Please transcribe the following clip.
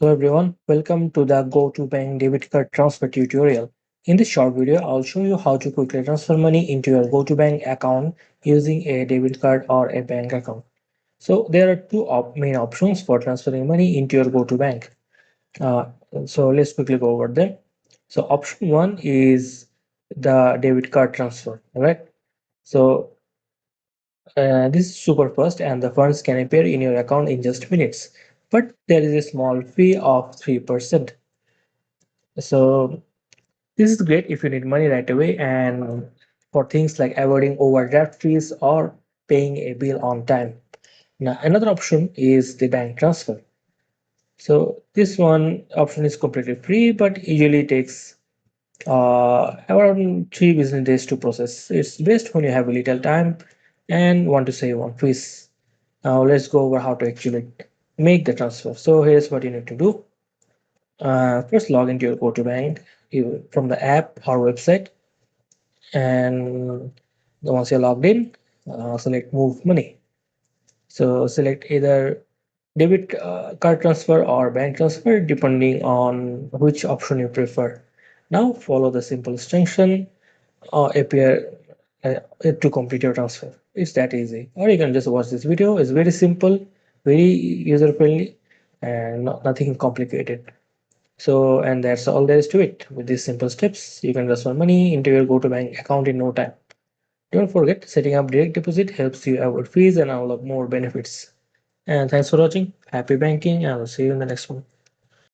Hello everyone, welcome to the Go2Bank Debit Card Transfer tutorial. In this short video, I'll show you how to quickly transfer money into your Go2Bank account using a debit card or a bank account. So there are two main options for transferring money into your Go2Bank. Uh, so let's quickly go over them. So option one is the debit card transfer, right? So this is super fast and the funds can appear in your account in just minutes. But there is a small fee of 3%. So this is great if you need money right away and for things like avoiding overdraft fees or paying a bill on time. Now, another option is the bank transfer. So this one option is completely free, but usually takes around 3 business days to process. It's best when you have a little time and want to save on fees. Now let's go over how to actually make the transfer. So here's what you need to do. First log into your GoToBank from the app or website, and once you're logged in, select Move Money. So select either debit card transfer or bank transfer depending on which option you prefer. Now follow the simple instruction appear to complete your transfer. It's that easy. Or you can just watch this video. It's very simple, very user friendly, and nothing complicated. So, and that's all there is to it. With these simple steps, you can transfer money into your GoToBank account in no time. Don't forget, setting up direct deposit helps you avoid fees and unlock more benefits. And thanks for watching. Happy banking, and I'll see you in the next one.